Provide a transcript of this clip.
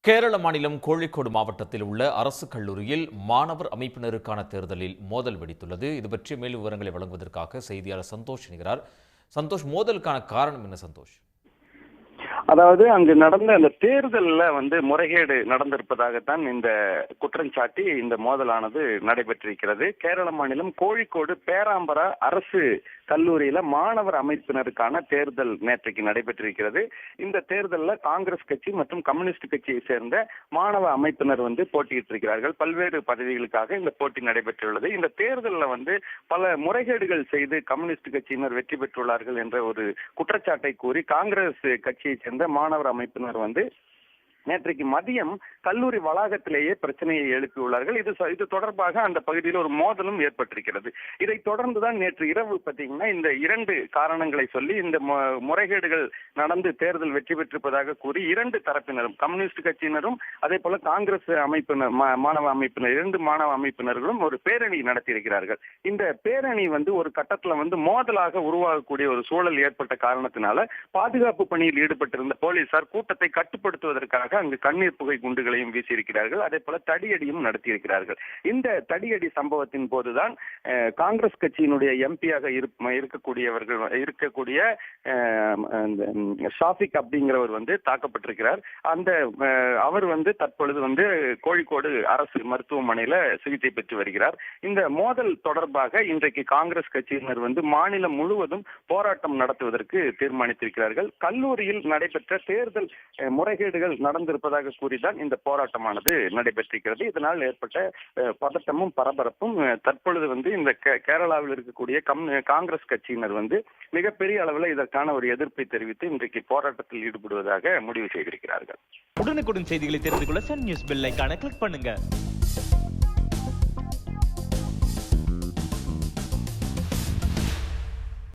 கேரள மாநிலம் கோழிக்கோடு மாவட்டத்தில் உள்ள அரசு கல்லூரியில் மாணவர் அமைப்பினருக்கான தேர்தலில் மோதல் வெடித்துள்ளது. இது பற்றிய மேலும் விவரங்களை வழங்குவதற்காக செய்தியாளர் சந்தோஷ் இணைகிறார். சந்தோஷ், மோதலுக்கான காரணம் என்ன சந்தோஷ்? அதாவது அங்கு நடந்த அந்த தேர்தல்ல முறைகேடு நடந்திருப்பதாகத்தான் இந்த குற்றஞ்சாட்டி இந்த மோதலானது நடைபெற்றிருக்கிறது. கேரள மாநிலம் கோழிக்கோடு பேராம்பரா அரசு கல்லூரியில மாணவர் அமைப்பினருக்கான தேர்தல் நேற்றைக்கு நடைபெற்றிருக்கிறது. இந்த தேர்தலில் காங்கிரஸ் கட்சி மற்றும் கம்யூனிஸ்ட் கட்சியை சேர்ந்த மாணவ அமைப்பினர் போட்டியிட்டு இருக்கிறார்கள். பல்வேறு பதவிகளுக்காக இந்த போட்டி நடைபெற்றுள்ளது. இந்த தேர்தலில் பல முறைகேடுகள் செய்து கம்யூனிஸ்ட் கட்சியினர் வெற்றி பெற்றுள்ளார்கள் என்ற ஒரு குற்றச்சாட்டை கூறி காங்கிரஸ் கட்சியை சேர்ந்த மாணவர் அமைப்பினர் நேற்றைக்கு மதியம் கல்லூரி வளாகத்திலேயே பிரச்சனையை எழுப்பியுள்ளார்கள். இது தொடர்பாக அந்த பகுதியில் ஒரு மோதலும் ஏற்பட்டிருக்கிறது. இதைத் தொடர்ந்துதான் நேற்று இரவு பார்த்தீங்கன்னா இந்த இரண்டு காரணங்களை சொல்லி இந்த முறைகேடுகள் நடந்து தேர்தல் வெற்றி பெற்றிருப்பதாக கூறி இரண்டு தரப்பினரும், கம்யூனிஸ்ட் கட்சியினரும் அதே போல காங்கிரஸ் அமைப்பினர், மாணவ அமைப்பினர், இரண்டு மாணவ அமைப்பினர்களும் ஒரு பேரணி நடத்தியிருக்கிறார்கள். இந்த பேரணி ஒரு கட்டத்தில் மோதலாக உருவாகக்கூடிய ஒரு சூழல் ஏற்பட்ட காரணத்தினால பாதுகாப்பு பணியில் ஈடுபட்டிருந்த போலீசார் கூட்டத்தை கட்டுப்படுத்துவதற்காக அங்கு கண்ணீர் புகை குண்டுகளையும் வீசியிருக்கிறார்கள். அதே போல தடியடியும் நடத்தியிருக்கிறார்கள். இந்த தடியடி சம்பவத்தின் போதுதான் காங்கிரஸ் கட்சியினுடைய எம்பியாக இருக்கக்கூடிய ஷாஃபிக் அப்படிங்கிறவர் தாக்கப்பட்டிருக்கிறார். அவர் தற்பொழுது கோழிக்கோடு அரசு மருத்துவமனையில சிகிச்சை பெற்று வருகிறார். இந்த மோதல் தொடர்பாக இன்றைக்கு காங்கிரஸ் கட்சியினர் மாநிலம் முழுவதும் போராட்டம் நடத்துவதற்கு தீர்மானித்திருக்கிறார்கள். கல்லூரியில் நடைபெற்ற தேர்தல் முறைகேடுகள் நடந்திருப்பதாக கூறிதான் இந்த போராட்டமானது நடைபெற்றிருக்கிறது. இதனால் ஏற்பட்ட பதட்டமும் பரபரப்பும் தற்பொழுது இந்த கேரளாவில் இருக்கக்கூடிய காங்கிரஸ் கட்சியினர் மிகப்பெரிய அளவில் இதற்கான ஒரு எதிர்ப்பை தெரிவித்து இன்றைக்கு போராட்டத்தில் ஈடுபடுவதாக முடிவு செய்திருக்கிறார்கள். உடனுக்குடன் செய்திகளை தெரிந்து கொள்ள சன் நியூஸ் பெல் ஐகானை கிளிக் பண்ணுங்க.